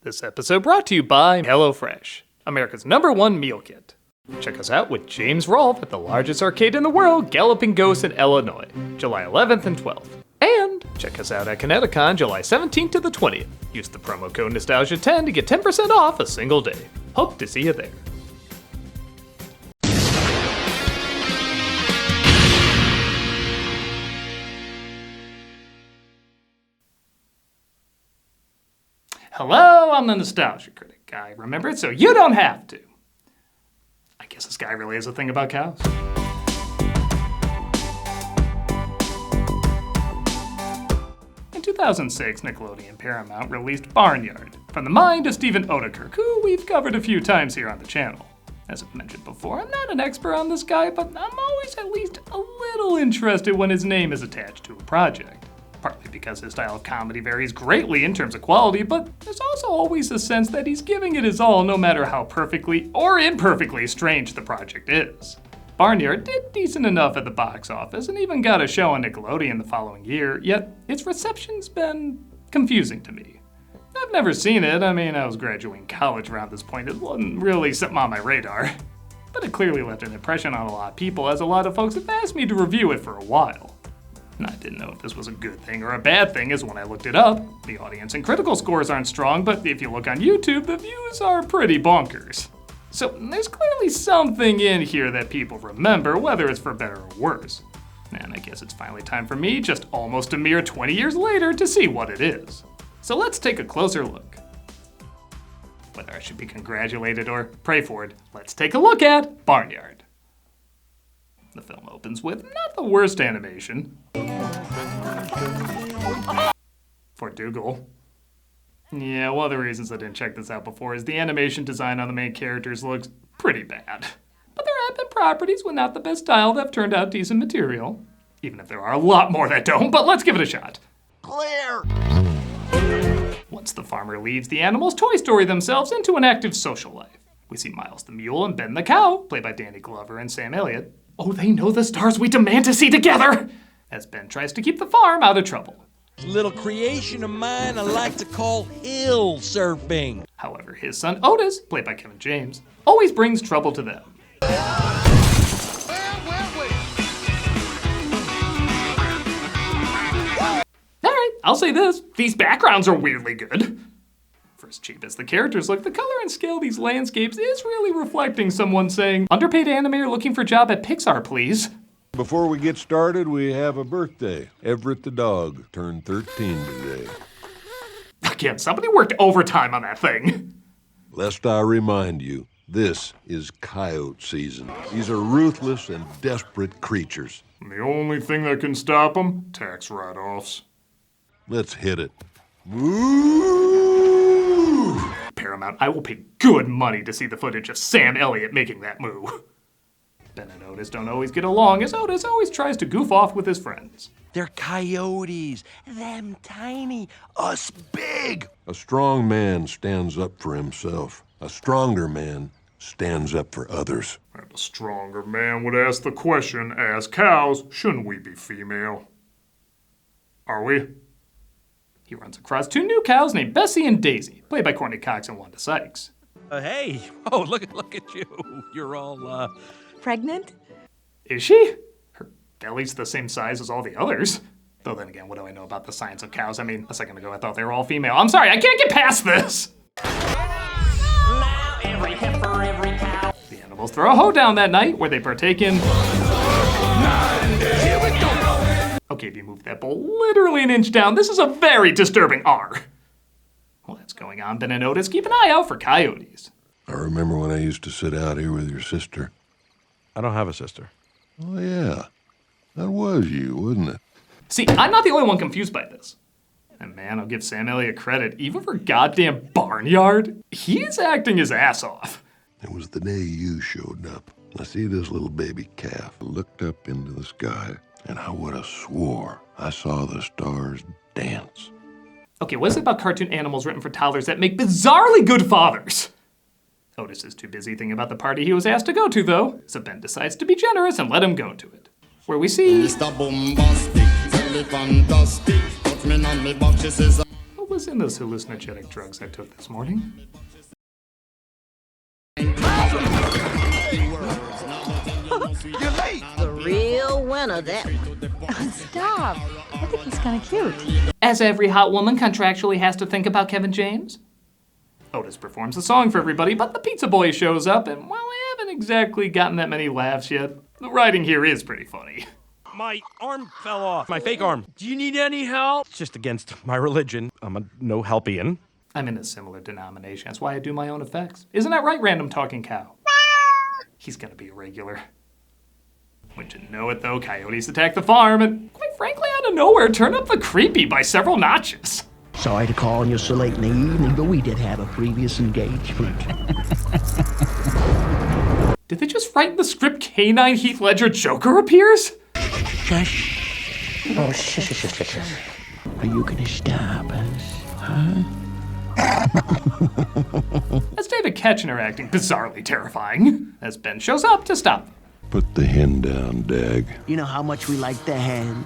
This episode brought to you by HelloFresh, America's #1 meal kit. Check us out with James Rolfe at the largest arcade in the world, Galloping Ghost in Illinois, July 11th and 12th. And check us out at Kineticon, July 17th to the 20th. Use the promo code Nostalgia10 to get 10% off a single day. Hope to see you there. Hello, I'm the Nostalgia Critic. I remember it so you don't have to. I guess this guy really is a thing about cows. In 2006, Nickelodeon Paramount released Barnyard, from the mind of Steve Oedekerk, who we've covered a few times here on the channel. As I've mentioned before, I'm not an expert on this guy, but I'm always at least a little interested when his name is attached to a project. Partly because his style of comedy varies greatly in terms of quality, but there's also always a sense that he's giving it his all no matter how perfectly or imperfectly strange the project is. Barnyard did decent enough at the box office and even got a show on Nickelodeon the following year, yet its reception's been confusing to me. I've never seen it. I mean, I was graduating college around this point. It wasn't really something on my radar. But it clearly left an impression on a lot of people, as a lot of folks have asked me to review it for a while. And I didn't know if this was a good thing or a bad thing, as when I looked it up, the audience and critical scores aren't strong, but if you look on YouTube, the views are pretty bonkers. So there's clearly something in here that people remember, whether it's for better or worse. And I guess it's finally time for me, just almost a mere 20 years later, to see what it is. So let's take a closer look. Whether I should be congratulated or pray for it, let's take a look at Barnyard. The film opens with not the worst animation for Dougal. Yeah, one of the reasons I didn't check this out before is the animation design on the main characters looks pretty bad. But there have been properties with not the best style that have turned out decent material. Even if there are a lot more that don't, but let's give it a shot. Clear! Once the farmer leaves, the animals Toy Story themselves into an active social life. We see Miles the Mule and Ben the Cow, played by Danny Glover and Sam Elliott. Oh, they know the stars we demand to see together! As Ben tries to keep the farm out of trouble. A little creation of mine I like to call hill surfing. However, his son Otis, played by Kevin James, always brings trouble to them. Alright, I'll say this, these backgrounds are weirdly good. For as cheap as the characters look, the color and scale of these landscapes is really reflecting someone saying, "Underpaid animator looking for a job at Pixar, please." Before we get started, we have a birthday. Everett the dog turned 13 today. Again, somebody worked overtime on that thing. Lest I remind you, this is coyote season. These are ruthless and desperate creatures. The only thing that can stop them? Tax write-offs. Let's hit it. Woo! Paramount, I will pay good money to see the footage of Sam Elliott making that moo. Ben and Otis don't always get along, as Otis always tries to goof off with his friends. They're coyotes. Them tiny, us big. A strong man stands up for himself. A stronger man stands up for others. And a stronger man would ask the question, as cows, shouldn't we be female? Are we? He runs across two new cows named Bessie and Daisy, played by Courteney Cox and Wanda Sykes. Hey, oh, look at you. You're all, Pregnant? Is she? Her belly's the same size as all the others. Though then again, what do I know about the science of cows? I mean, a second ago I thought they were all female. I'm sorry, I can't get past this! Now every heifer, every cow. The animals throw a hoedown that night, where they partake in... Okay, if you move that bowl literally an inch down, this is a very disturbing R. While that's going on, Ben and Otis keep an eye out for coyotes. I remember when I used to sit out here with your sister. I don't have a sister. Oh, yeah. That was you, wasn't it? See, I'm not the only one confused by this. And man, I'll give Sam Elliott credit, even for goddamn Barnyard, he's acting his ass off. It was the day you showed up. I see this little baby calf. I looked up into the sky, and I would have swore I saw the stars dance. Okay, what is it about cartoon animals written for toddlers that make bizarrely good fathers? Otis is too busy thinking about the party he was asked to go to, though, so Ben decides to be generous and let him go to it. Where we see... Mr. Bombastic, very fantastic, put me on me box, she says... What was was in those hallucinogenic drugs I took this morning. The real winner, that one. Stop. I think he's kind of cute. As every hot woman contractually has to think about Kevin James. Otis performs the song for everybody, but the pizza boy shows up, and while I haven't exactly gotten that many laughs yet, the writing here is pretty funny. My arm fell off. My fake arm. Do you need any help? It's just against my religion. I'm a no-helpian. I'm in a similar denomination. That's why I do my own effects. Isn't that right, random talking cow? He's gonna be a regular. Wouldn't you know it, though, coyotes attack the farm, and quite frankly, out of nowhere, turn up the creepy by several notches. Sorry to call on you so late in the evening, but we did have a previous engagement. Did they just write in the script Canine Heath Ledger Joker appears? Shush. Oh, shush. Are you gonna stop us, huh? That's David Koechner acting bizarrely terrifying, as Ben shows up to stop them. Put the hen down, Dag. You know how much we like the hen.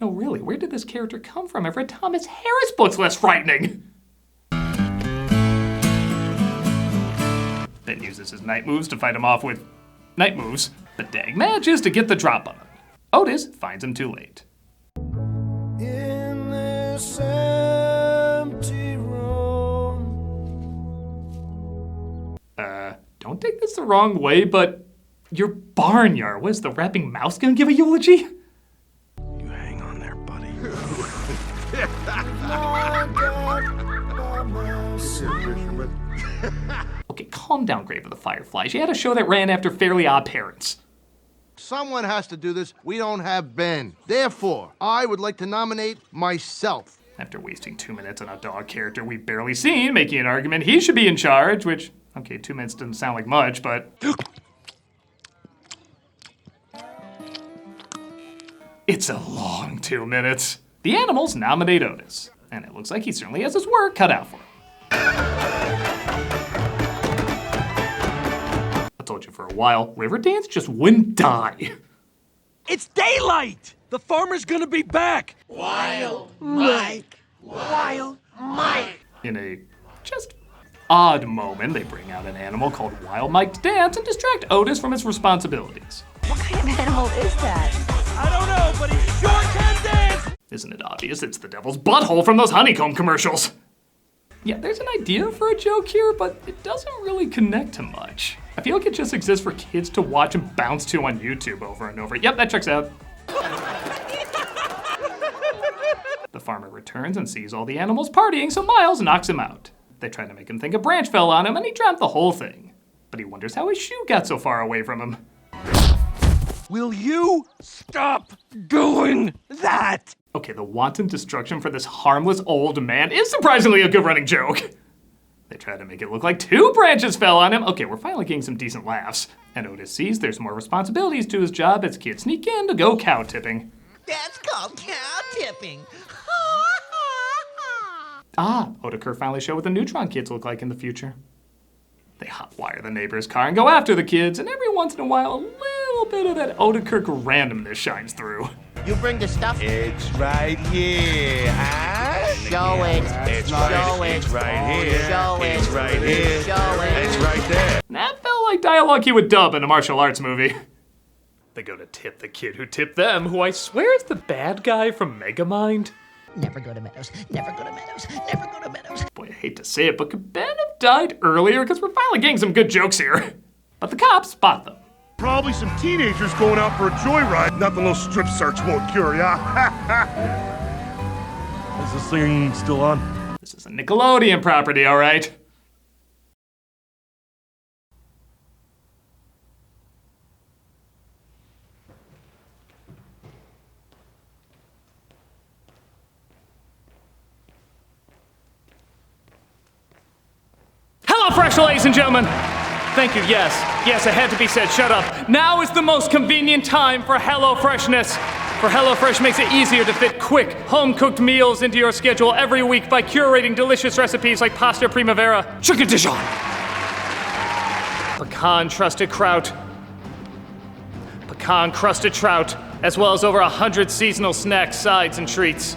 No, really, where did this character come from? I've read Thomas Harris books less frightening. Ben uses his night moves to fight him off with night moves, but Dag manages to get the drop on him. Otis finds him too late. In this empty room. Don't take this the wrong way, but your Barnyard. Was the rapping mouse gonna give a eulogy? You hang on there, buddy. Okay, calm down, Grave of the Fireflies. You had a show that ran after Fairly Odd Parents. Someone has to do this. We don't have Ben. Therefore, I would like to nominate myself. After wasting 2 minutes on a dog character we've barely seen, making an argument he should be in charge, which, okay, 2 minutes doesn't sound like much, but... It's a long 2 minutes. The animals nominate Otis, and it looks like he certainly has his work cut out for him. I told you for a while, Riverdance just wouldn't die. It's daylight! The farmer's gonna be back! Wild Mike. Wild Mike. In a just odd moment, they bring out an animal called Wild Mike to dance and distract Otis from his responsibilities. What kind of animal is that? I don't know, but he sure can dance! Isn't it obvious it's the devil's butthole from those honeycomb commercials? Yeah, there's an idea for a joke here, but it doesn't really connect to much. I feel like it just exists for kids to watch and bounce to on YouTube over and over. Yep, that checks out. The farmer returns and sees all the animals partying, so Miles knocks him out. They try to make him think a branch fell on him, and he dreamt the whole thing. But he wonders how his shoe got so far away from him. Will you stop doing that? Okay, the wanton destruction for this harmless old man is surprisingly a good running joke. They try to make it look like 2 branches fell on him. Okay, we're finally getting some decent laughs. And Otis sees there's more responsibilities to his job as kids sneak in to go cow tipping. That's called cow tipping. Oedekerk finally showed what the Neutron kids look like in the future. They hotwire the neighbor's car and go after the kids, and every once in a while, a little bit of that Oedekerk randomness shines through. You bring the stuff. It's right here, huh? Show it. It's Show right, it. it's right here. Show it. It's right here. Show it. It's right there. That felt like dialogue he would dub in a martial arts movie. They go to tip the kid who tipped them, who I swear is the bad guy from Megamind. Never go to Meadows. Never go to Meadows. Never go to Meadows. Boy, I hate to say it, but could Ben have died earlier? Because we're finally getting some good jokes here. But the cops spot them. Probably some teenagers going out for a joyride. Nothing no strip search won't cure ya. Is this thing still on? This is a Nickelodeon property, all right? HelloFresh, ladies and gentlemen. Thank you, yes. Yes, it had to be said, shut up. Now is the most convenient time for HelloFreshness. For HelloFresh makes it easier to fit quick, home-cooked meals into your schedule every week by curating delicious recipes like pasta primavera, chicken Dijon, pecan-crusted trout, as well as over 100 seasonal snacks, sides, and treats.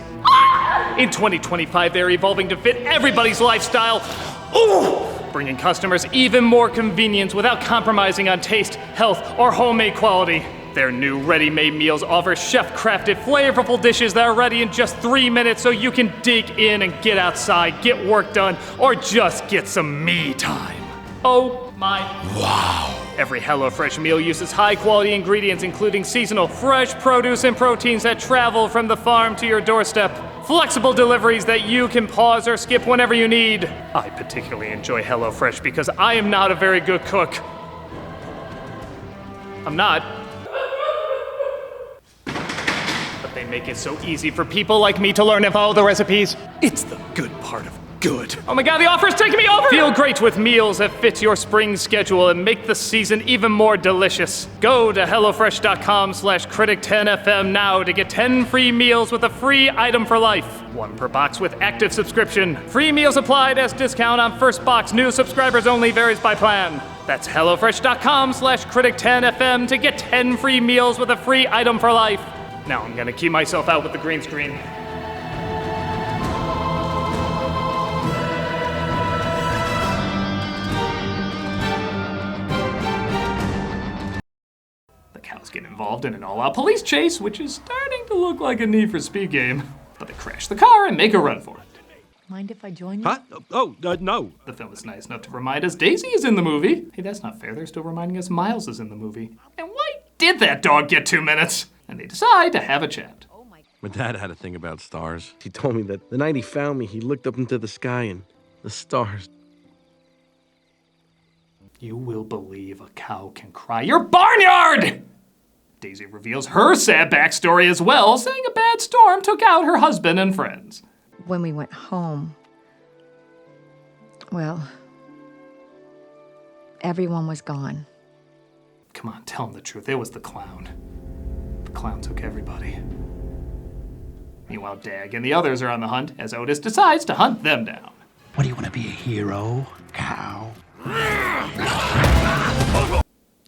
In 2025, they're evolving to fit everybody's lifestyle. Ooh! Bringing customers even more convenience without compromising on taste, health, or homemade quality. Their new ready-made meals offer chef-crafted, flavorful dishes that are ready in just 3 minutes so you can dig in and get outside, get work done, or just get some me time. Oh my wow. Every HelloFresh meal uses high-quality ingredients including seasonal, fresh produce and proteins that travel from the farm to your doorstep. Flexible deliveries that you can pause or skip whenever you need. I particularly enjoy HelloFresh because I am not a very good cook. I'm not. But they make it so easy for people like me to learn and follow the recipes. It's the good part of good. Oh my god, the offer is taking me over! Feel great with meals that fit your spring schedule and make the season even more delicious. Go to HelloFresh.com/Critic10FM now to get 10 free meals with a free item for life. 1 per box with active subscription. Free meals applied as discount on first box. New subscribers only, varies by plan. That's HelloFresh.com/Critic10FM to get 10 free meals with a free item for life. Now I'm gonna keep myself out with the green screen. Cows get involved in an all-out police chase, which is starting to look like a Need for Speed game. But they crash the car and make a run for it. Mind if I join you? Huh? No. The film is nice enough to remind us Daisy is in the movie. Hey, that's not fair. They're still reminding us Miles is in the movie. And why did that dog get 2 minutes? And they decide to have a chat. My dad had a thing about stars. He told me that the night he found me, he looked up into the sky and the stars. You will believe a cow can cry. You're Barnyard! Daisy reveals her sad backstory as well, saying a bad storm took out her husband and friends. When we went home, well, everyone was gone. Come on, tell him the truth. It was the clown. The clown took everybody. Meanwhile, Dag and the others are on the hunt as Otis decides to hunt them down. What do you want to be, a hero? Cow?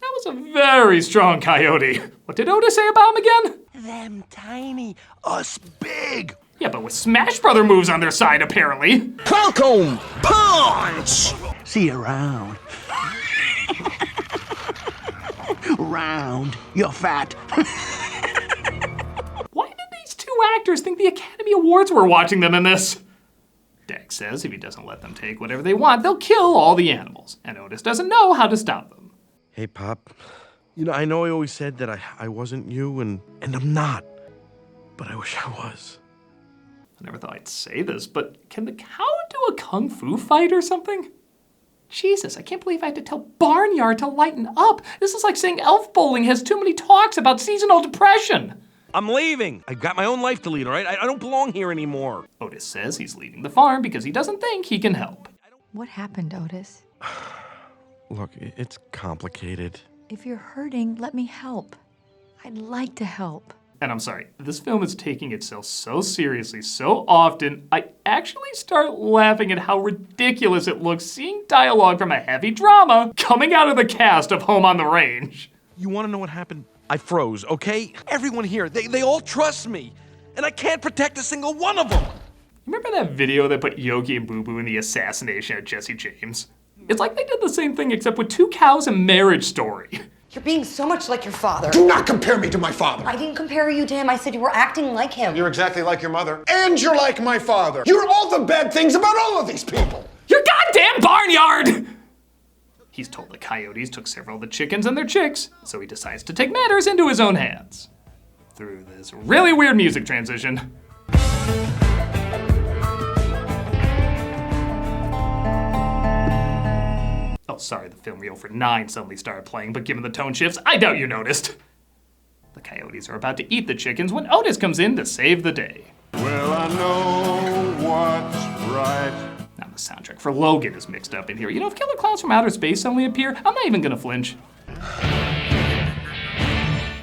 That was a very strong coyote. What did Otis say about him again? Them tiny, us big. Yeah, but with Smash Brother moves on their side, apparently. Welcome, punch! See you around. Round, you're fat. Why did these two actors think the Academy Awards were watching them in this? Dag says if he doesn't let them take whatever they want, they'll kill all the animals. And Otis doesn't know how to stop them. Hey, Pop. You know, I know I always said that I wasn't you, and I'm not. But I wish I was. I never thought I'd say this, but can the cow do a kung fu fight or something? Jesus, I can't believe I had to tell Barnyard to lighten up. This is like saying elf bowling has too many talks about seasonal depression. I'm leaving. I've got my own life to lead, all right? I don't belong here anymore. Otis says he's leaving the farm because he doesn't think he can help. What happened, Otis? Look, it's complicated. If you're hurting, let me help. I'd like to help. And I'm sorry, this film is taking itself so seriously so often, I actually start laughing at how ridiculous it looks seeing dialogue from a heavy drama coming out of the cast of Home on the Range. You want to know what happened? I froze, okay? Everyone here, they all trust me. And I can't protect a single one of them. Remember that video that put Yogi and Boo Boo in the assassination of Jesse James? It's like they did the same thing except with 2 cows and Marriage Story. You're being so much like your father. Do not compare me to my father. I didn't compare you to him. I said you were acting like him. You're exactly like your mother. And you're like my father. You're all the bad things about all of these people. You're goddamn Barnyard! He's told the coyotes took several of the chickens and their chicks, so he decides to take matters into his own hands. Through this really weird music transition. Oh, sorry, the film reel for 9 suddenly started playing, but given the tone shifts, I doubt you noticed. The coyotes are about to eat the chickens when Otis comes in to save the day. Well, I know what's right. Now the soundtrack for Logan is mixed up in here. You know, if Killer Clowns from Outer Space suddenly appear, I'm not even gonna flinch.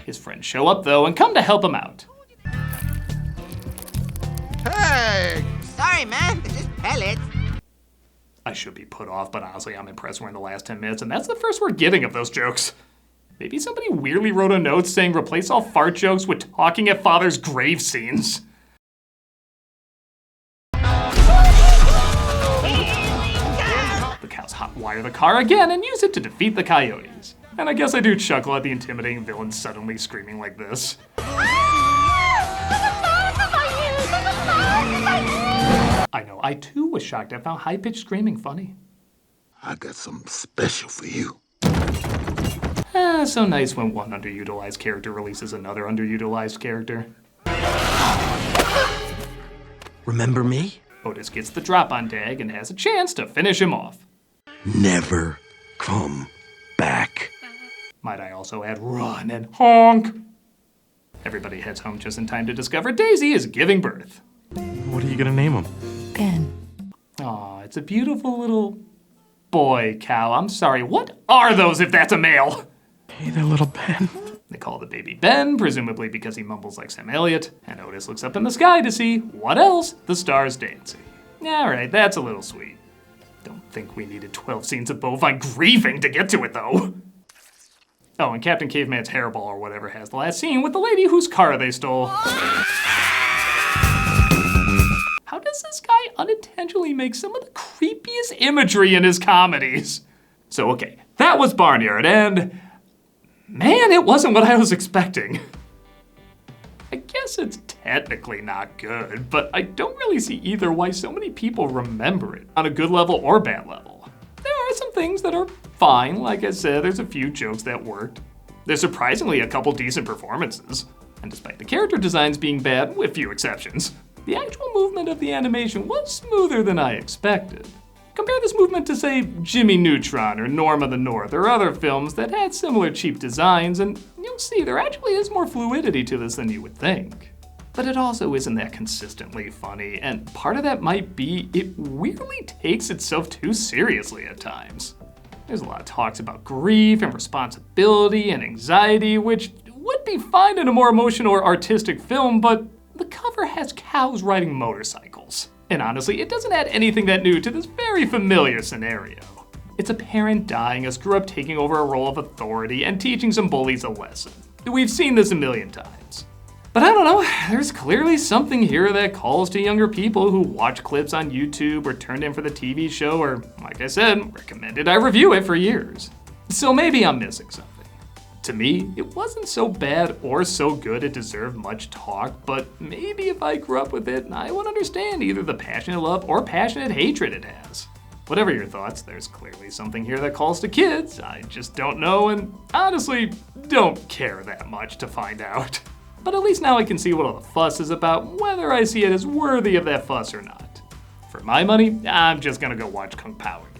His friends show up though and come to help him out. Hey! Sorry, man. It's just pellets. I should be put off, but honestly, I'm impressed we're in the last 10 minutes, and that's the first we're getting of those jokes. Maybe somebody weirdly wrote a note saying replace all fart jokes with talking at father's grave scenes. fire the car again and use it to defeat the coyotes. And I guess I do chuckle at the intimidating villain suddenly screaming like this. I know, I too was shocked I found high-pitched screaming funny. I got something special for you. So nice when one underutilized character releases another underutilized character. Remember me? Otis gets the drop on Dag and has a chance to finish him off. Never come back. Might I also add run and honk? Everybody heads home just in time to discover Daisy is giving birth. What are you gonna name him? Ben. Aw, it's a beautiful little boy cow. I'm sorry, what are those if that's a male? Hey there, little Ben. They call the baby Ben, presumably because he mumbles like Sam Elliott, and Otis looks up in the sky to see what else? The stars dancing. Alright, that's a little sweet. Don't think we needed 12 scenes of bovine grieving to get to it, though. Oh, and Captain Caveman's hairball or whatever has the last scene with the lady whose car they stole. How does this guy unintentionally make some of the creepiest imagery in his comedies? So, okay, that was Barnyard, and man, it wasn't what I was expecting. I guess it's technically not good, but I don't really see either why so many people remember it, on a good level or bad level. There are some things that are fine, like I said, there's a few jokes that worked. There's surprisingly a couple decent performances, and despite the character designs being bad, with few exceptions, the actual movement of the animation was smoother than I expected. Compare this movement to, say, Jimmy Neutron or Norm of the North or other films that had similar cheap designs, and you'll see there actually is more fluidity to this than you would think. But it also isn't that consistently funny, and part of that might be it weirdly takes itself too seriously at times. There's a lot of talks about grief and responsibility and anxiety, which would be fine in a more emotional or artistic film, but the cover has cows riding motorcycles. And honestly, it doesn't add anything that new to this very familiar scenario. It's a parent dying, a screw-up taking over a role of authority, and teaching some bullies a lesson. We've seen this a million times. But I don't know, there's clearly something here that calls to younger people who watch clips on YouTube or turned in for the TV show or, like I said, recommended I review it for years. So maybe I'm missing something. To me, it wasn't so bad or so good it deserved much talk, but maybe if I grew up with it, I would understand either the passionate love or passionate hatred it has. Whatever your thoughts, there's clearly something here that calls to kids. I just don't know and honestly don't care that much to find out. But at least now I can see what all the fuss is about, whether I see it as worthy of that fuss or not. For my money, I'm just gonna go watch Kung Pao again.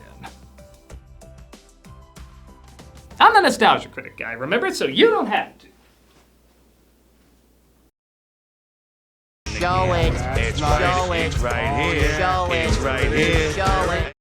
I'm the Nostalgia Critic guy, remember? So you don't have to. Show it. It's Show right, it. it's right here. Show it. It's right here. Show it.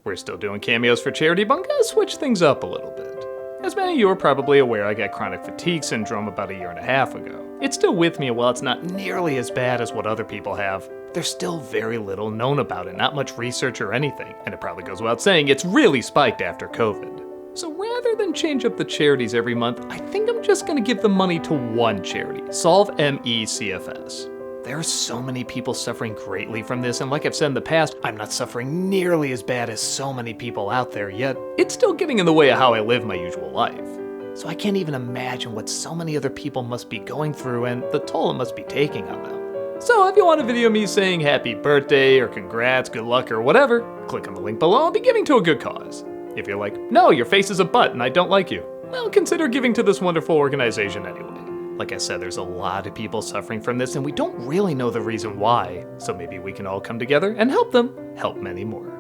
We're still doing cameos for charity, but I'm gonna switch things up a little bit. As many of you are probably aware, I got chronic fatigue syndrome about 1.5 years ago. It's still with me, and while it's not nearly as bad as what other people have, there's still very little known about it, not much research or anything, and it probably goes without saying it's really spiked after COVID. So rather than change up the charities every month, I think I'm just gonna give the money to one charity, Solve ME-CFS. There are so many people suffering greatly from this, and like I've said in the past, I'm not suffering nearly as bad as so many people out there, yet it's still getting in the way of how I live my usual life. So I can't even imagine what so many other people must be going through and the toll it must be taking on them. So if you want a video of me saying happy birthday or congrats, good luck, or whatever, click on the link below and be giving to a good cause. If you're like, no, your face is a butt and I don't like you, well, consider giving to this wonderful organization anyway. Like I said, there's a lot of people suffering from this and we don't really know the reason why, so maybe we can all come together and help them help many more.